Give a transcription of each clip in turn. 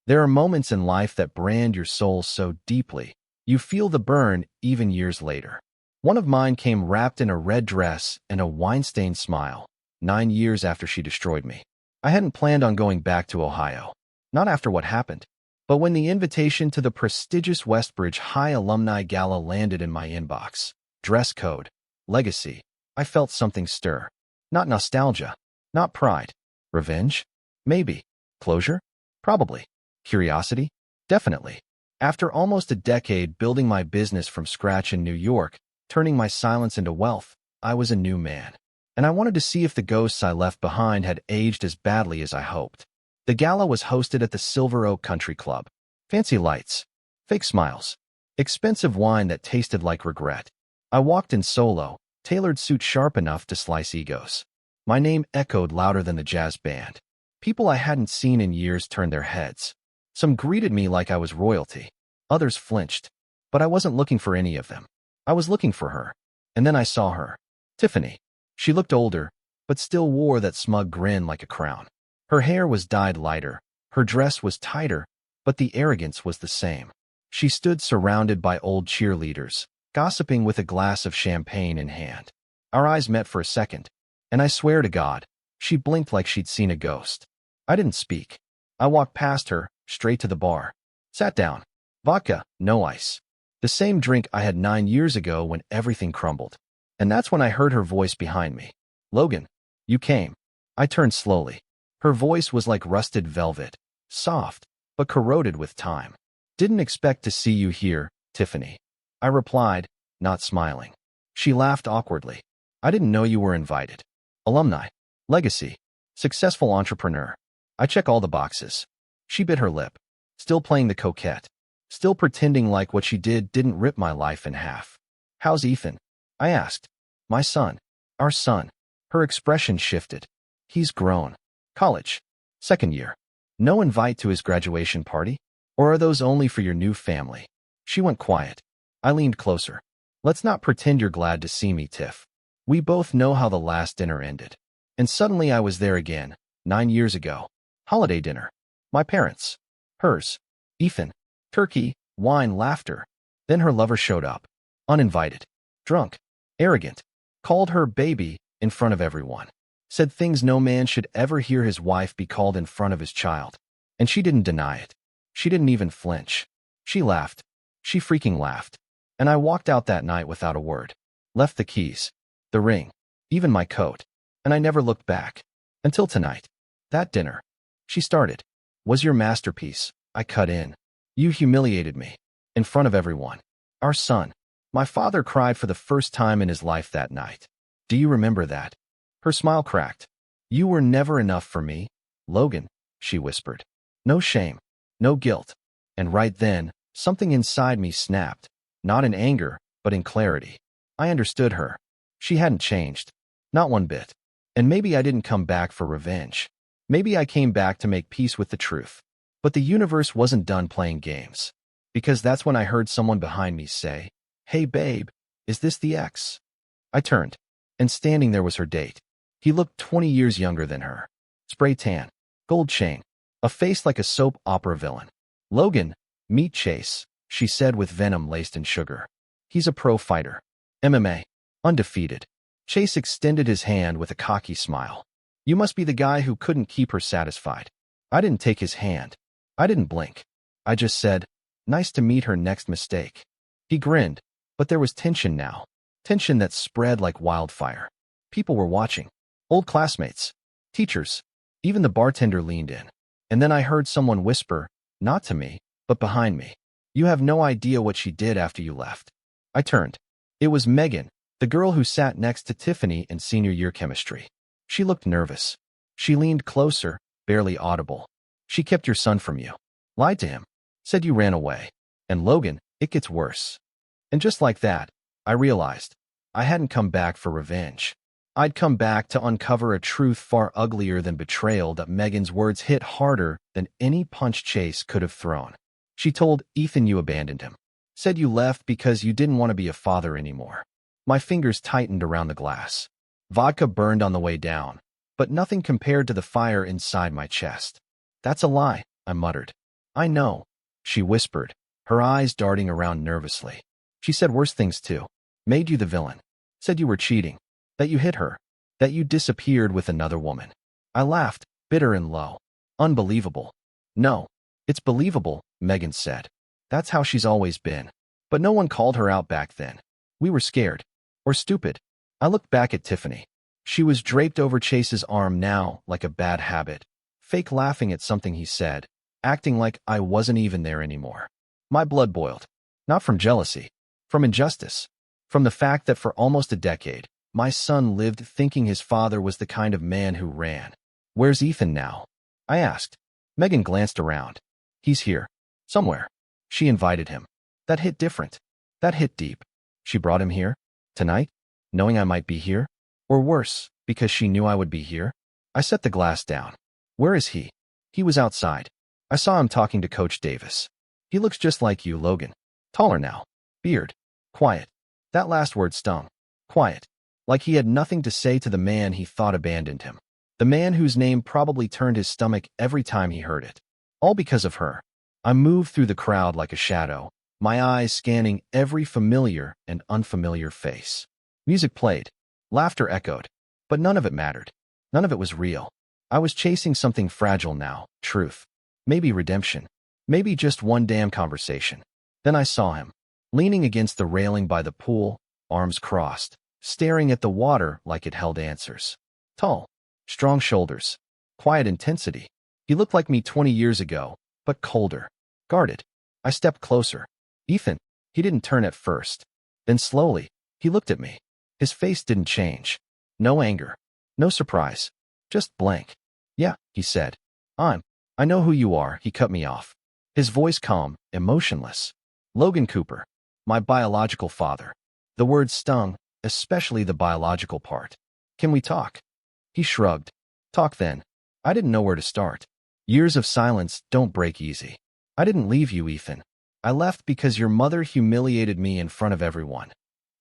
There are moments in life that brand your soul so deeply, you feel the burn even years later. One of mine came wrapped in a red dress and a wine-stained smile, 9 years after she destroyed me. I hadn't planned on going back to Ohio, not after what happened, but when the invitation to the prestigious Westbridge High Alumni Gala landed in my inbox. Dress code, legacy, I felt something stir. Not nostalgia, not pride. Revenge? Maybe. Closure? Probably. Curiosity? Definitely. After almost a decade building my business from scratch in New York, turning my silence into wealth, I was a new man. And I wanted to see if the ghosts I left behind had aged as badly as I hoped. The gala was hosted at the Silver Oak Country Club. Fancy lights, fake smiles, expensive wine that tasted like regret. I walked in solo, tailored suit sharp enough to slice egos. My name echoed louder than the jazz band. People I hadn't seen in years turned their heads. Some greeted me like I was royalty. Others flinched. But I wasn't looking for any of them. I was looking for her. And then I saw her. Tiffany. She looked older, but still wore that smug grin like a crown. Her hair was dyed lighter. Her dress was tighter, but the arrogance was the same. She stood surrounded by old cheerleaders, gossiping with a glass of champagne in hand. Our eyes met for a second, and I swear to God, she blinked like she'd seen a ghost. I didn't speak. I walked past her, straight to the bar. Sat down. Vodka, no ice. The same drink I had 9 years ago when everything crumbled. And that's when I heard her voice behind me. Logan, you came. I turned slowly. Her voice was like rusted velvet, soft, but corroded with time. Didn't expect to see you here, Tiffany. I replied, not smiling. She laughed awkwardly. I didn't know you were invited. Alumni, legacy, successful entrepreneur. I check all the boxes. She bit her lip, still playing the coquette, still pretending like what she did didn't rip my life in half. How's Ethan? I asked. My son. Our son. Her expression shifted. He's grown. College. Second year. No invite to his graduation party? Or are those only for your new family? She went quiet. I leaned closer. Let's not pretend you're glad to see me, Tiff. We both know how the last dinner ended. And suddenly I was there again, 9 years ago. Holiday dinner. My parents. Hers. Ethan. Turkey, wine, laughter. Then her lover showed up. Uninvited. Drunk. Arrogant. Called her baby in front of everyone. Said things no man should ever hear his wife be called in front of his child. And she didn't deny it. She didn't even flinch. She laughed. She freaking laughed. And I walked out that night without a word. Left the keys, the ring, even my coat. And I never looked back. Until tonight. That dinner. She started. Was your masterpiece. I cut in. You humiliated me. In front of everyone. Our son. My father cried for the first time in his life that night. Do you remember that? Her smile cracked. You were never enough for me, Logan, she whispered. No shame. No guilt. And right then, something inside me snapped. Not in anger, but in clarity. I understood her. She hadn't changed. Not one bit. And maybe I didn't come back for revenge. Maybe I came back to make peace with the truth. But the universe wasn't done playing games. Because that's when I heard someone behind me say, Hey babe, is this the ex? I turned, and standing there was her date. He looked 20 years younger than her. Spray tan, gold chain, a face like a soap opera villain. Logan, meet Chase, she said with venom laced in sugar. He's a pro fighter. MMA, undefeated. Chase extended his hand with a cocky smile. You must be the guy who couldn't keep her satisfied. I didn't take his hand. I didn't blink. I just said, nice to meet her next mistake. He grinned, but there was tension now. Tension that spread like wildfire. People were watching. Old classmates. Teachers. Even the bartender leaned in. And then I heard someone whisper, not to me, but behind me. You have no idea what she did after you left. I turned. It was Megan, the girl who sat next to Tiffany in senior year chemistry. She looked nervous. She leaned closer, barely audible. She kept your son from you. Lied to him. Said you ran away. And Logan, it gets worse. And just like that, I realized I hadn't come back for revenge. I'd come back to uncover a truth far uglier than betrayal. That Megan's words hit harder than any punch Chase could have thrown. She told Ethan you abandoned him. Said you left because you didn't want to be a father anymore. My fingers tightened around the glass. Vodka burned on the way down, but nothing compared to the fire inside my chest. That's a lie, I muttered. I know, she whispered, her eyes darting around nervously. She said worse things too. Made you the villain. Said you were cheating. That you hit her. That you disappeared with another woman. I laughed, bitter and low. Unbelievable. No, it's believable, Megan said. That's how she's always been. But no one called her out back then. We were scared. Or stupid. I looked back at Tiffany. She was draped over Chase's arm now, like a bad habit, fake laughing at something he said, acting like I wasn't even there anymore. My blood boiled. Not from jealousy. From injustice. From the fact that for almost a decade, my son lived thinking his father was the kind of man who ran. Where's Ethan now? I asked. Megan glanced around. He's here. Somewhere. She invited him. That hit different. That hit deep. She brought him here? Tonight? Knowing I might be here? Or worse, because she knew I would be here? I set the glass down. Where is he? He was outside. I saw him talking to Coach Davis. He looks just like you, Logan. Taller now. Beard. Quiet. That last word stung. Quiet. Like he had nothing to say to the man he thought abandoned him. The man whose name probably turned his stomach every time he heard it. All because of her. I moved through the crowd like a shadow, my eyes scanning every familiar and unfamiliar face. Music played. Laughter echoed. But none of it mattered. None of it was real. I was chasing something fragile now, truth. Maybe redemption. Maybe just one damn conversation. Then I saw him, leaning against the railing by the pool, arms crossed, staring at the water like it held answers. Tall, strong shoulders, quiet intensity. He looked like me 20 years ago, but colder, guarded. I stepped closer. Ethan. He didn't turn at first. Then slowly, he looked at me. His face didn't change. No anger. No surprise. Just blank. Yeah, he said. I know who you are, he cut me off. His voice calm, emotionless. Logan Cooper. My biological father. The word stung, especially the biological part. Can we talk? He shrugged. Talk then. I didn't know where to start. Years of silence don't break easy. I didn't leave you, Ethan. I left because your mother humiliated me in front of everyone.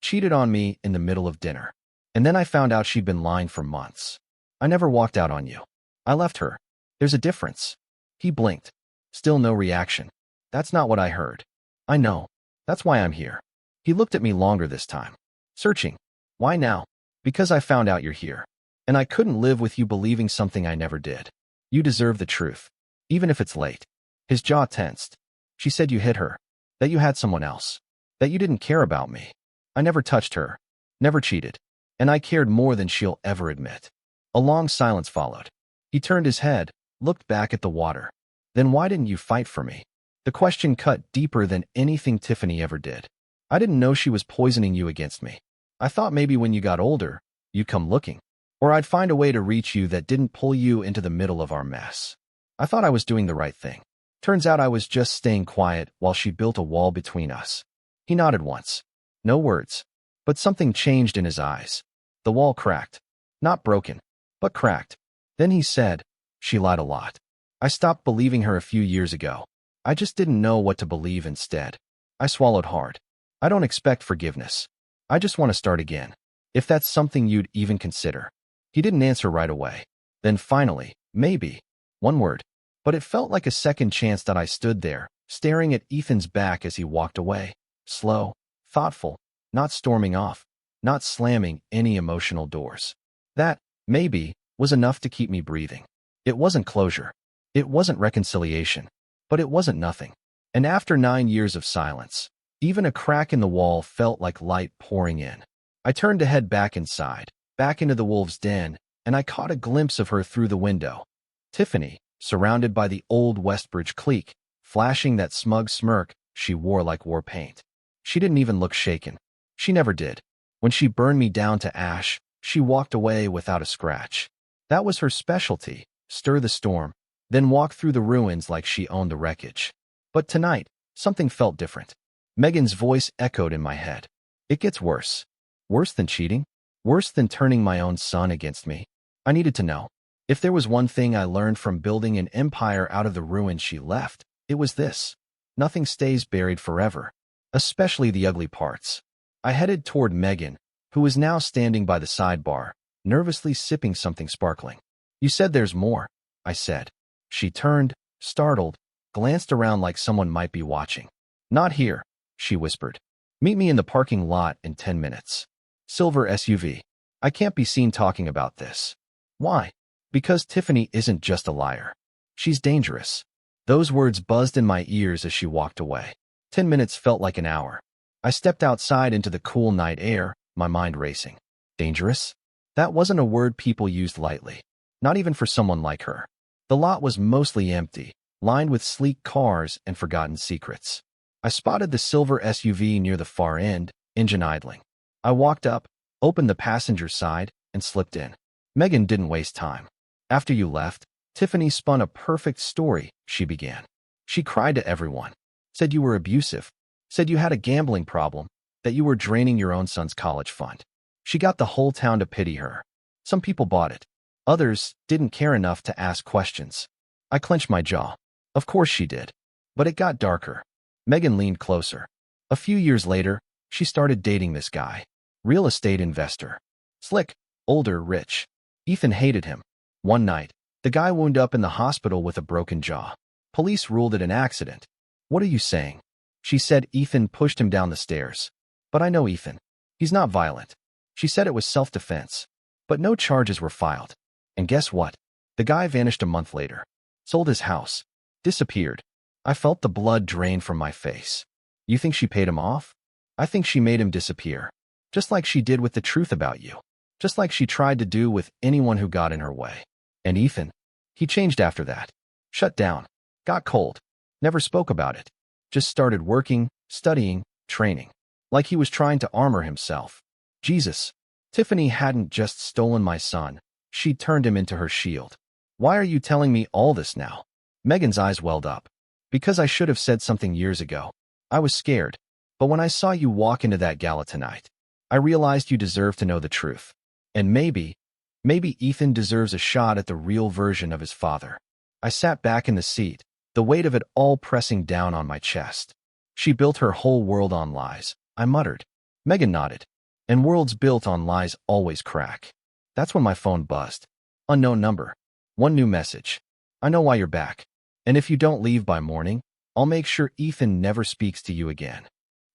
Cheated on me in the middle of dinner. And then I found out she'd been lying for months. I never walked out on you. I left her. There's a difference. He blinked. Still no reaction. That's not what I heard. I know. That's why I'm here. He looked at me longer this time. Searching. Why now? Because I found out you're here. And I couldn't live with you believing something I never did. You deserve the truth. Even if it's late. His jaw tensed. She said you hit her. That you had someone else. That you didn't care about me. I never touched her. Never cheated. And I cared more than she'll ever admit. A long silence followed. He turned his head, looked back at the water. Then why didn't you fight for me? The question cut deeper than anything Tiffany ever did. I didn't know she was poisoning you against me. I thought maybe when you got older, you'd come looking. Or I'd find a way to reach you that didn't pull you into the middle of our mess. I thought I was doing the right thing. Turns out I was just staying quiet while she built a wall between us. He nodded once. No words. But something changed in his eyes. The wall cracked. Not broken, but cracked. Then he said, she lied a lot. I stopped believing her a few years ago. I just didn't know what to believe instead. I swallowed hard. I don't expect forgiveness. I just want to start again. If that's something you'd even consider. He didn't answer right away. Then finally, maybe. One word. But it felt like a second chance that I stood there, staring at Ethan's back as he walked away. Slow, thoughtful, not storming off, not slamming any emotional doors. That, maybe, was enough to keep me breathing. It wasn't closure. It wasn't reconciliation. But it wasn't nothing. And after 9 years of silence, even a crack in the wall felt like light pouring in. I turned to head back inside, back into the wolf's den, and I caught a glimpse of her through the window. Tiffany, surrounded by the old Westbridge clique, flashing that smug smirk she wore like war paint. She didn't even look shaken. She never did. When she burned me down to ash, she walked away without a scratch. That was her specialty, stir the storm, then walk through the ruins like she owned the wreckage. But tonight, something felt different. Megan's voice echoed in my head. It gets worse. Worse than cheating? Worse than turning my own son against me? I needed to know. If there was one thing I learned from building an empire out of the ruins she left, it was this. Nothing stays buried forever, especially the ugly parts. I headed toward Megan, who was now standing by the sidebar, nervously sipping something sparkling. You said there's more, I said. She turned, startled, glanced around like someone might be watching. Not here, she whispered. Meet me in the parking lot in 10 minutes. Silver SUV. I can't be seen talking about this. Why? Because Tiffany isn't just a liar. She's dangerous. Those words buzzed in my ears as she walked away. 10 minutes felt like an hour. I stepped outside into the cool night air, my mind racing. Dangerous? That wasn't a word people used lightly. Not even for someone like her. The lot was mostly empty, lined with sleek cars and forgotten secrets. I spotted the silver SUV near the far end, engine idling. I walked up, opened the passenger side, and slipped in. Megan didn't waste time. After you left, Tiffany spun a perfect story, she began. She cried to everyone. Said you were abusive. Said you had a gambling problem, that you were draining your own son's college fund. She got the whole town to pity her. Some people bought it. Others didn't care enough to ask questions. I clenched my jaw. Of course she did. But it got darker. Megan leaned closer. A few years later, she started dating this guy. Real estate investor. Slick, older, rich. Ethan hated him. One night, the guy wound up in the hospital with a broken jaw. Police ruled it an accident. What are you saying? She said Ethan pushed him down the stairs. But I know Ethan. He's not violent. She said it was self-defense. But no charges were filed. And guess what? The guy vanished a month later. Sold his house. Disappeared. I felt the blood drain from my face. You think she paid him off? I think she made him disappear. Just like she did with the truth about you. Just like she tried to do with anyone who got in her way. And Ethan? He changed after that. Shut down. Got cold. Never spoke about it. Just started working, studying, training. Like he was trying to armor himself. Jesus. Tiffany hadn't just stolen my son. She'd turned him into her shield. Why are you telling me all this now? Megan's eyes welled up. Because I should have said something years ago. I was scared. But when I saw you walk into that gala tonight, I realized you deserve to know the truth. And maybe Ethan deserves a shot at the real version of his father. I sat back in the seat, the weight of it all pressing down on my chest. She built her whole world on lies, I muttered. Megan nodded. And worlds built on lies always crack. That's when my phone buzzed. Unknown number. One new message. I know why you're back. And if you don't leave by morning, I'll make sure Ethan never speaks to you again.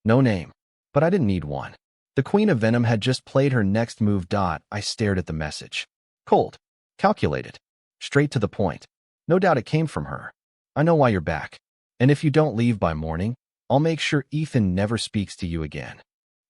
No name. But I didn't need one. The Queen of Venom had just played her next move. I stared at the message. Cold. Calculated. Straight to the point. No doubt it came from her. I know why you're back. And if you don't leave by morning, I'll make sure Ethan never speaks to you again.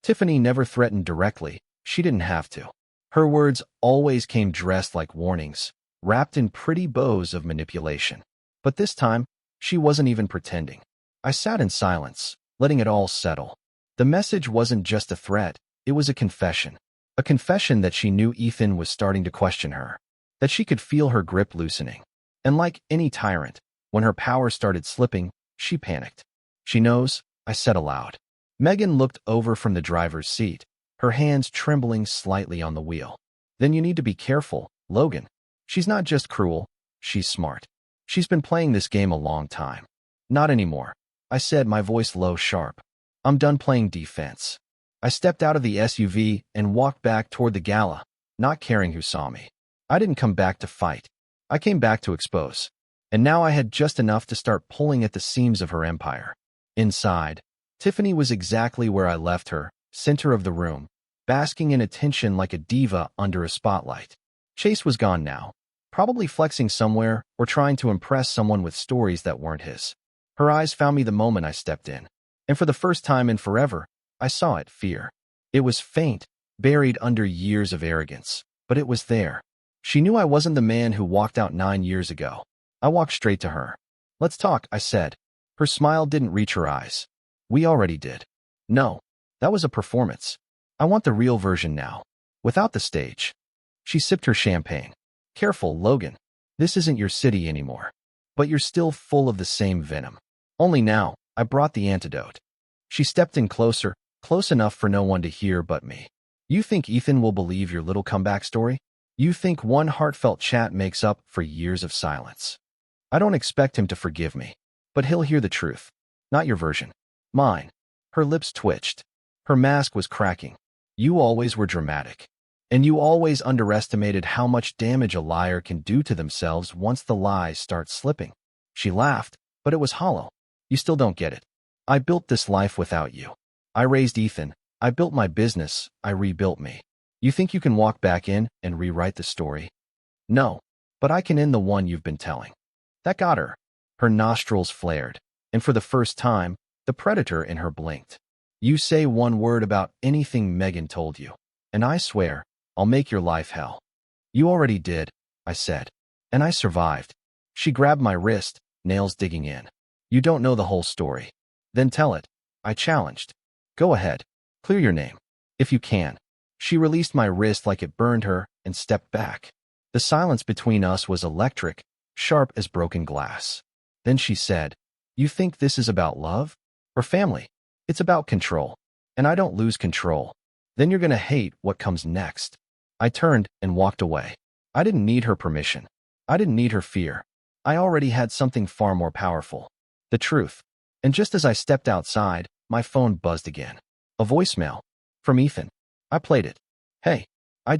Tiffany never threatened directly. She didn't have to. Her words always came dressed like warnings, wrapped in pretty bows of manipulation. But this time, she wasn't even pretending. I sat in silence, letting it all settle. The message wasn't just a threat, it was a confession. A confession that she knew Ethan was starting to question her, that she could feel her grip loosening. And like any tyrant, when her power started slipping, she panicked. She knows, I said aloud. Megan looked over from the driver's seat, her hands trembling slightly on the wheel. Then you need to be careful, Logan. She's not just cruel, she's smart. She's been playing this game a long time. Not anymore, I said, my voice low, sharp. I'm done playing defense. I stepped out of the SUV and walked back toward the gala, not caring who saw me. I didn't come back to fight. I came back to expose. And now I had just enough to start pulling at the seams of her empire. Inside, Tiffany was exactly where I left her, center of the room, basking in attention like a diva under a spotlight. Chase was gone now, probably flexing somewhere or trying to impress someone with stories that weren't his. Her eyes found me the moment I stepped in. And for the first time in forever, I saw it, fear. It was faint, buried under years of arrogance, but it was there. She knew I wasn't the man who walked out 9 years ago. I walked straight to her. Let's talk, I said. Her smile didn't reach her eyes. We already did. No, that was a performance. I want the real version now, without the stage. She sipped her champagne. Careful, Logan. This isn't your city anymore. But you're still full of the same venom. Only now, I brought the antidote. She stepped in closer, close enough for no one to hear but me. You think Ethan will believe your little comeback story? You think one heartfelt chat makes up for years of silence? I don't expect him to forgive me, but he'll hear the truth. Not your version. Mine. Her lips twitched. Her mask was cracking. You always were dramatic. And you always underestimated how much damage a liar can do to themselves once the lies start slipping. She laughed, but it was hollow. You still don't get it. I built this life without you. I raised Ethan. I built my business. I rebuilt me. You think you can walk back in and rewrite the story? No, but I can end the one you've been telling. That got her. Her nostrils flared, and for the first time, the predator in her blinked. You say one word about anything Megan told you, and I swear, I'll make your life hell. You already did, I said, and I survived. She grabbed my wrist, nails digging in. You don't know the whole story. Then tell it, I challenged. Go ahead, clear your name, if you can. She released my wrist like it burned her and stepped back. The silence between us was electric, sharp as broken glass. Then she said, You think this is about love or family? It's about control, and I don't lose control. Then you're gonna hate what comes next. I turned and walked away. I didn't need her permission. I didn't need her fear. I already had something far more powerful. The truth. And just as I stepped outside, my phone buzzed again. A voicemail. From Ethan. I played it. Hey, I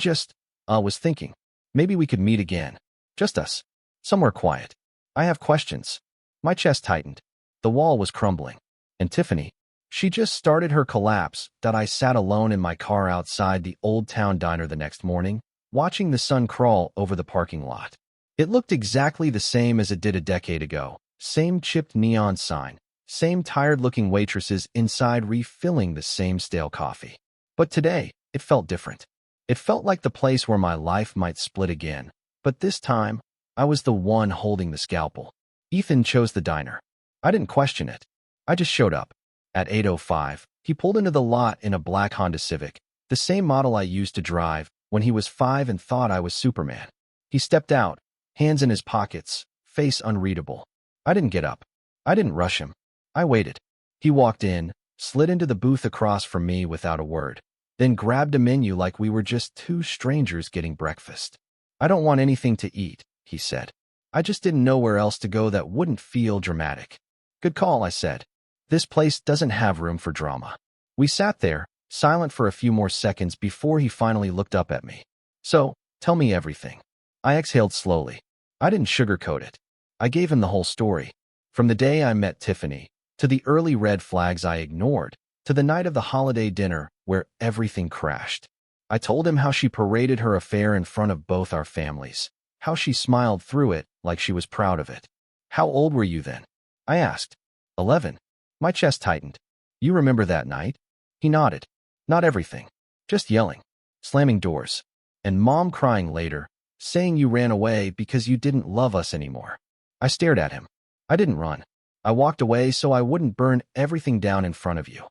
was thinking. Maybe we could meet again. Just us. Somewhere quiet. I have questions. My chest tightened. The wall was crumbling. And Tiffany, she just started her collapse that I sat alone in my car outside the Old Town Diner the next morning, watching the sun crawl over the parking lot. It looked exactly the same as it did a decade ago. Same chipped neon sign. Same tired-looking waitresses inside refilling the same stale coffee. But today, it felt different. It felt like the place where my life might split again. But this time, I was the one holding the scalpel. Ethan chose the diner. I didn't question it. I just showed up. At 8:05, he pulled into the lot in a black Honda Civic, the same model I used to drive when he was 5 and thought I was Superman. He stepped out, hands in his pockets, face unreadable. I didn't get up. I didn't rush him. I waited. He walked in, slid into the booth across from me without a word, then grabbed a menu like we were just two strangers getting breakfast. I don't want anything to eat, he said. I just didn't know where else to go that wouldn't feel dramatic. Good call, I said. This place doesn't have room for drama. We sat there, silent for a few more seconds before he finally looked up at me. So, tell me everything. I exhaled slowly. I didn't sugarcoat it. I gave him the whole story. From the day I met Tiffany, to the early red flags I ignored, to the night of the holiday dinner where everything crashed. I told him how she paraded her affair in front of both our families, how she smiled through it like she was proud of it. How old were you then? I asked. 11. My chest tightened. You remember that night? He nodded. Not everything. Just yelling, slamming doors, and Mom crying later, saying you ran away because you didn't love us anymore. I stared at him. I didn't run. I walked away so I wouldn't burn everything down in front of you.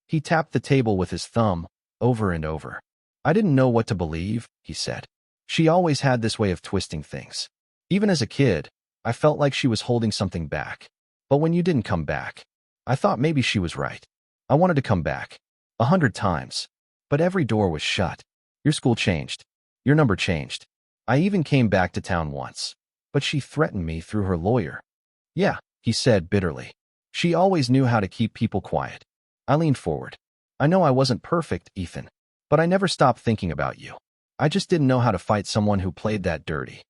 He tapped the table with his thumb, over and over. I didn't know what to believe, he said. She always had this way of twisting things. Even as a kid, I felt like she was holding something back. But when you didn't come back, I thought maybe she was right. I wanted to come back. 100 times. But every door was shut. Your school changed. Your number changed. I even came back to town once. But she threatened me through her lawyer. Yeah, he said bitterly. She always knew how to keep people quiet. I leaned forward. I know I wasn't perfect, Ethan, but I never stopped thinking about you. I just didn't know how to fight someone who played that dirty.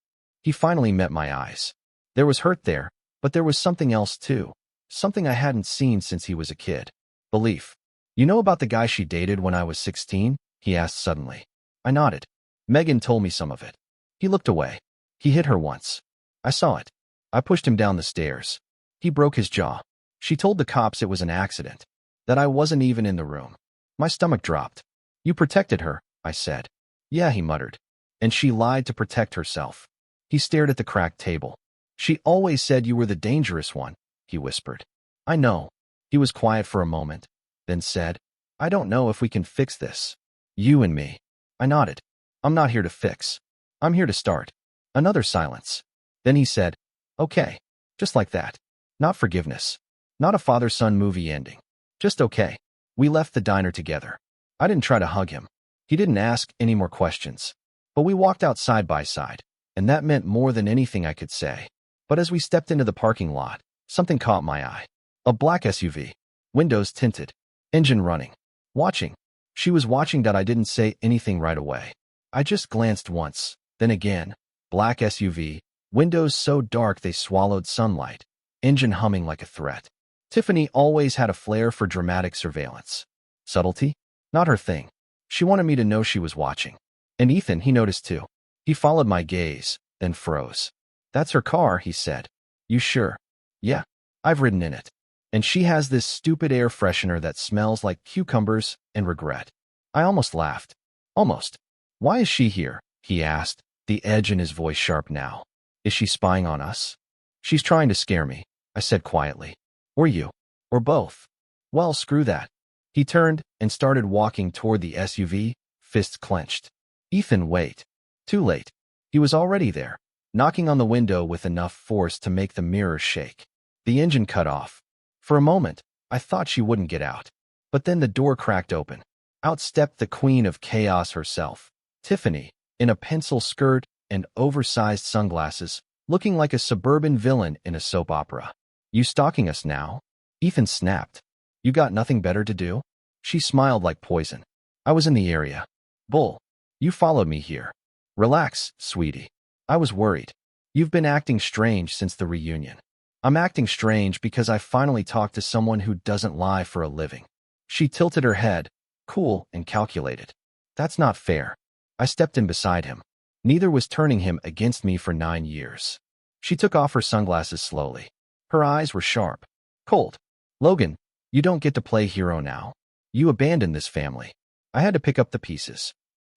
He finally met my eyes. There was hurt there, but there was something else too. Something I hadn't seen since he was a kid. Belief. You know about the guy she dated when I was 16? He asked suddenly. I nodded. Megan told me some of it. He looked away. He hit her once. I saw it. I pushed him down the stairs. He broke his jaw. She told the cops it was an accident, that I wasn't even in the room. My stomach dropped. You protected her, I said. Yeah, he muttered. And she lied to protect herself. He stared at the cracked table. She always said you were the dangerous one, he whispered. I know. He was quiet for a moment, then said, I don't know if we can fix this. You and me. I nodded. I'm not here to fix. I'm here to start. Another silence. Then he said, okay. Just like that. Not forgiveness. Not a father-son movie ending. Just okay. We left the diner together. I didn't try to hug him. He didn't ask any more questions. But we walked out side by side, and that meant more than anything I could say. But as we stepped into the parking lot, something caught my eye. A black SUV. Windows tinted. Engine running. Watching. She was watching that I didn't say anything right away. I just glanced once, then again. Black SUV. Windows so dark they swallowed sunlight. engine humming like a threat. Tiffany always had a flair for dramatic surveillance. Subtlety? Not her thing. She wanted me to know she was watching. And Ethan, he noticed too. He followed my gaze, then froze. That's her car, he said. You sure? Yeah, I've ridden in it. And she has this stupid air freshener that smells like cucumbers and regret. I almost laughed. Almost. Why is she here? He asked, the edge in his voice sharp now. Is she spying on us? She's trying to scare me, I said quietly. Or you. Or both. Well, screw that. He turned and started walking toward the SUV, fists clenched. Ethan, wait. Too late. He was already there, knocking on the window with enough force to make the mirrors shake. The engine cut off. For a moment, I thought she wouldn't get out. But then the door cracked open. Out stepped the queen of chaos herself, Tiffany, in a pencil skirt and oversized sunglasses, looking like a suburban villain in a soap opera. You stalking us now? Ethan snapped. You got nothing better to do? She smiled like poison. I was in the area. Bull. You followed me here. Relax, sweetie. I was worried. You've been acting strange since the reunion. I'm acting strange because I finally talked to someone who doesn't lie for a living. She tilted her head, cool and calculated. That's not fair. I stepped in beside him. Neither was turning him against me for 9 years. She took off her sunglasses slowly. Her eyes were sharp. Cold. Logan, you don't get to play hero now. You abandoned this family. I had to pick up the pieces.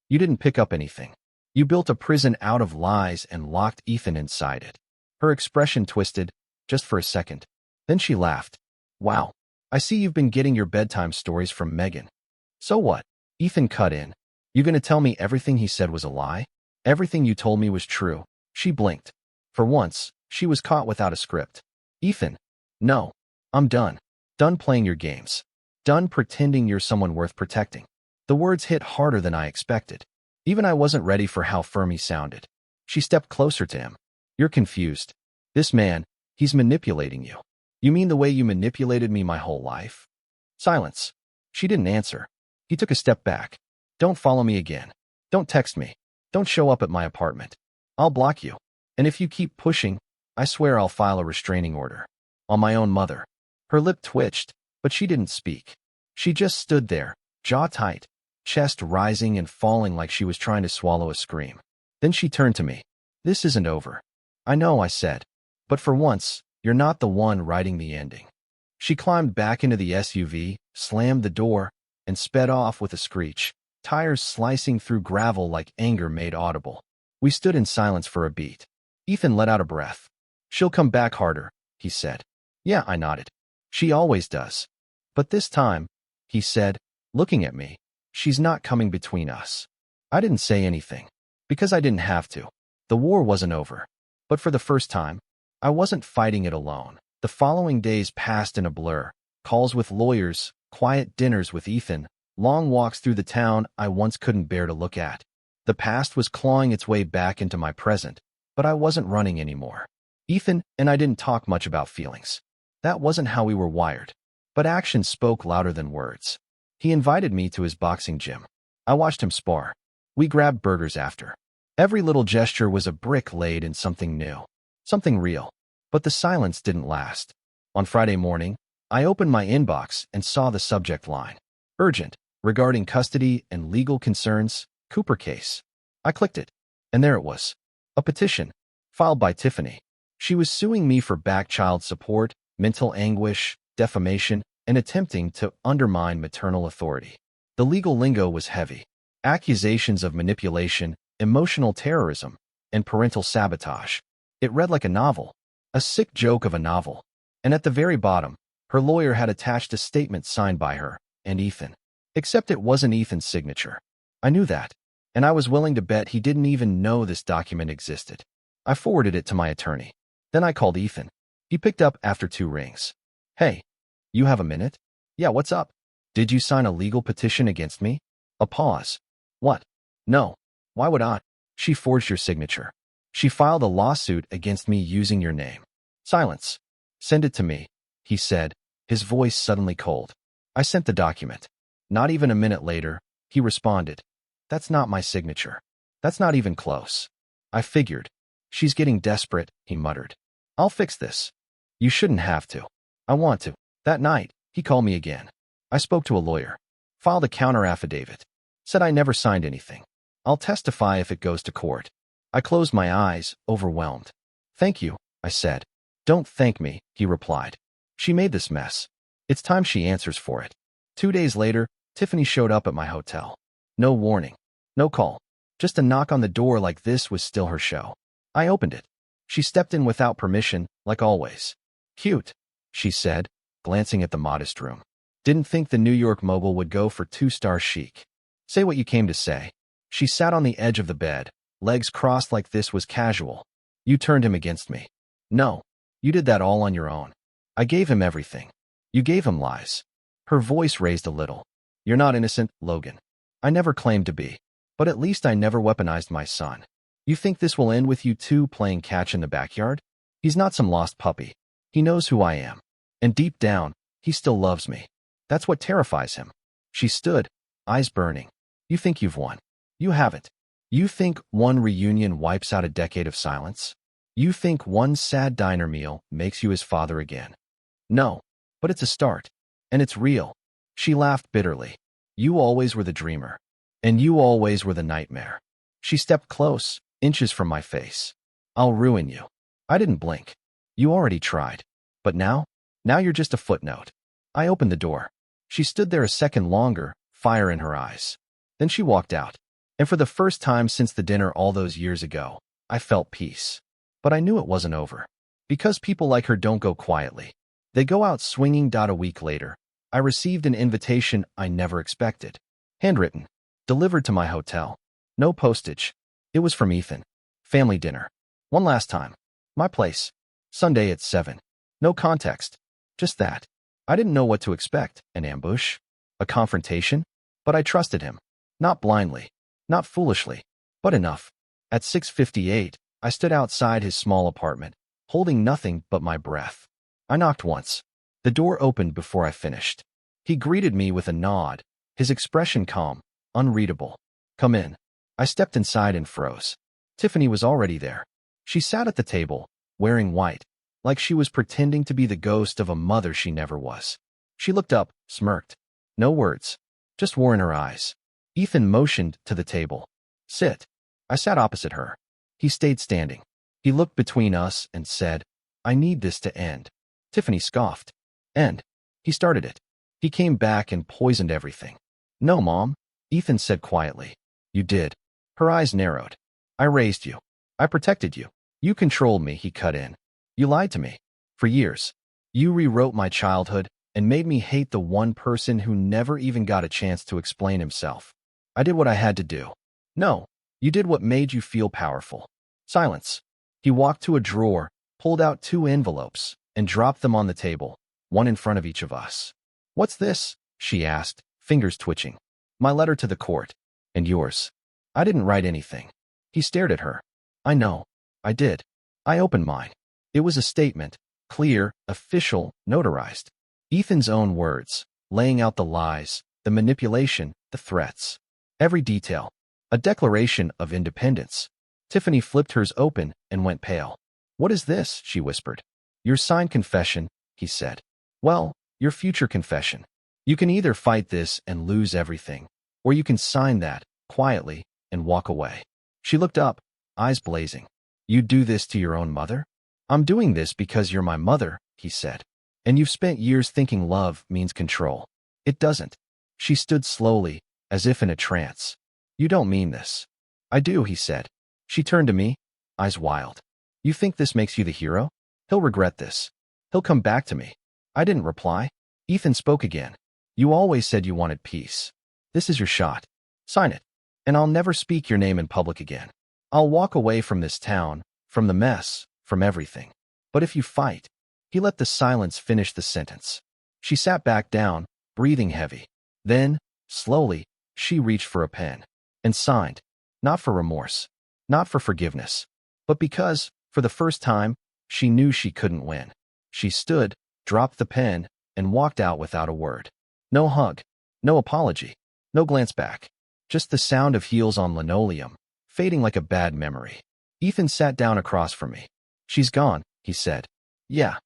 You didn't pick up anything. You built a prison out of lies and locked Ethan inside it. Her expression twisted, just for a second. Then she laughed. Wow. I see you've been getting your bedtime stories from Megan. So what? Ethan cut in. You gonna tell me everything he said was a lie? Everything you told me was true. She blinked. For once, she was caught without a script. Ethan. No. I'm done. Done playing your games. Done pretending you're someone worth protecting. The words hit harder than I expected. Even I wasn't ready for how firm he sounded. She stepped closer to him. You're confused. This man, he's manipulating you. You mean the way you manipulated me my whole life? Silence. She didn't answer. He took a step back. Don't follow me again. Don't text me. Don't show up at my apartment. I'll block you. And if you keep pushing, I swear I'll file a restraining order. On my own mother. Her lip twitched, but she didn't speak. She just stood there, jaw tight, chest rising and falling like she was trying to swallow a scream. Then she turned to me. This isn't over. I know, I said. But for once, you're not the one writing the ending. She climbed back into the SUV, slammed the door, and sped off with a screech, tires slicing through gravel like anger made audible. We stood in silence for a beat. Ethan let out a breath. She'll come back harder, he said. Yeah, I nodded. She always does. But this time, he said, looking at me, she's not coming between us. I didn't say anything, because I didn't have to. The war wasn't over. But for the first time, I wasn't fighting it alone. The following days passed in a blur. Calls with lawyers, quiet dinners with Ethan, long walks through the town I once couldn't bear to look at. The past was clawing its way back into my present, but I wasn't running anymore. Ethan and I didn't talk much about feelings. That wasn't how we were wired. But actions spoke louder than words. He invited me to his boxing gym. I watched him spar. We grabbed burgers after. Every little gesture was a brick laid in something new. Something real. But the silence didn't last. On Friday morning, I opened my inbox and saw the subject line. Urgent, regarding custody and legal concerns, Cooper case. I clicked it. And there it was. A petition, filed by Tiffany. She was suing me for back child support, mental anguish, defamation, and attempting to undermine maternal authority. The legal lingo was heavy. Accusations of manipulation, emotional terrorism, and parental sabotage. It read like a novel. A sick joke of a novel. And at the very bottom, her lawyer had attached a statement signed by her and Ethan. Except it wasn't Ethan's signature. I knew that. And I was willing to bet he didn't even know this document existed. I forwarded it to my attorney. Then I called Ethan. He picked up after 2 rings. Hey, you have a minute? Yeah, what's up? Did you sign a legal petition against me? A pause. What? No. Why would I? She forged your signature. She filed a lawsuit against me using your name. Silence. Send it to me, he said, his voice suddenly cold. I sent the document. Not even a minute later, he responded. That's not my signature. That's not even close. I figured. She's getting desperate, he muttered. I'll fix this. You shouldn't have to. I want to. That night, he called me again. I spoke to a lawyer. Filed a counter affidavit. Said I never signed anything. I'll testify if it goes to court. I closed my eyes, overwhelmed. Thank you, I said. Don't thank me, he replied. She made this mess. It's time she answers for it. 2 days later, Tiffany showed up at my hotel. No warning. No call. Just a knock on the door like this was still her show. I opened it. She stepped in without permission, like always. Cute, she said, glancing at the modest room. Didn't think the New York mogul would go for 2-star chic. Say what you came to say. She sat on the edge of the bed, legs crossed like this was casual. You turned him against me. No, you did that all on your own. I gave him everything. You gave him lies. Her voice raised a little. You're not innocent, Logan. I never claimed to be. But at least I never weaponized my son. You think this will end with you two playing catch in the backyard? He's not some lost puppy. He knows who I am. And deep down, he still loves me. That's what terrifies him. She stood, eyes burning. You think you've won. You haven't. You think one reunion wipes out a decade of silence? You think one sad diner meal makes you his father again? No, but it's a start. And it's real. She laughed bitterly. You always were the dreamer. And you always were the nightmare. She stepped close, inches from my face. I'll ruin you. I didn't blink. You already tried. But now you're just a footnote. I opened the door. She stood there a second longer, fire in her eyes. Then she walked out. And for the first time since the dinner all those years ago, I felt peace. But I knew it wasn't over. Because people like her don't go quietly. They go out swinging. A week later, I received an invitation I never expected. Handwritten. Delivered to my hotel. No postage. It was from Ethan. Family dinner. One last time. My place. Sunday at 7. No context. Just that. I didn't know what to expect. An ambush? A confrontation? But I trusted him. Not blindly. Not foolishly. But enough. At 6:58, I stood outside his small apartment, holding nothing but my breath. I knocked once. The door opened before I finished. He greeted me with a nod, his expression calm, unreadable. Come in. I stepped inside and froze. Tiffany was already there. She sat at the table, wearing white, like she was pretending to be the ghost of a mother she never was. She looked up, smirked. No words. Just war in her eyes. Ethan motioned to the table. Sit. I sat opposite her. He stayed standing. He looked between us and said, I need this to end. Tiffany scoffed. End. He started it. He came back and poisoned everything. No, Mom, Ethan said quietly. You did. Her eyes narrowed. I raised you. I protected you. You controlled me, he cut in. You lied to me. For years. You rewrote my childhood and made me hate the one person who never even got a chance to explain himself. I did what I had to do. No, you did what made you feel powerful. Silence. He walked to a drawer, pulled out 2 envelopes, and dropped them on the table, one in front of each of us. What's this? She asked, fingers twitching. My letter to the court. And yours. I didn't write anything. He stared at her. I know. I did. I opened mine. It was a statement, clear, official, notarized. Ethan's own words, laying out the lies, the manipulation, the threats. Every detail. A declaration of independence. Tiffany flipped hers open and went pale. What is this? She whispered. Your signed confession, he said. Well, your future confession. You can either fight this and lose everything, or you can sign that, quietly, and walk away. She looked up, eyes blazing. You do this to your own mother? I'm doing this because you're my mother, he said. And you've spent years thinking love means control. It doesn't. She stood slowly, as if in a trance. You don't mean this. I do, he said. She turned to me, eyes wild. You think this makes you the hero? He'll regret this. He'll come back to me. I didn't reply. Ethan spoke again. You always said you wanted peace. This is your shot. Sign it. And I'll never speak your name in public again. I'll walk away from this town, from the mess, from everything. But if you fight, he let the silence finish the sentence. She sat back down, breathing heavy. Then, slowly, she reached for a pen and signed, not for remorse, not for forgiveness, but because, for the first time, she knew she couldn't win. She stood, dropped the pen, and walked out without a word. No hug, no apology, no glance back, just the sound of heels on linoleum, fading like a bad memory. Ethan sat down across from me. She's gone, he said. Yeah.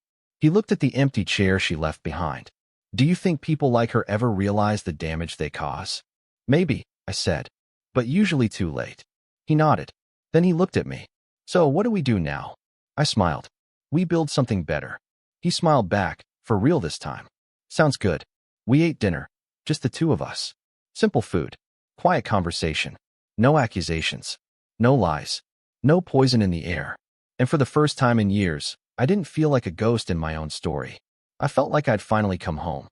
He looked at the empty chair she left behind. Do you think people like her ever realize the damage they cause? Maybe, I said, but usually too late. He nodded. Then he looked at me. So what do we do now? I smiled. We build something better. He smiled back, for real this time. Sounds good. We ate dinner. Just the two of us. Simple food. Quiet conversation. No accusations. No lies. No poison in the air. And for the first time in years, I didn't feel like a ghost in my own story. I felt like I'd finally come home.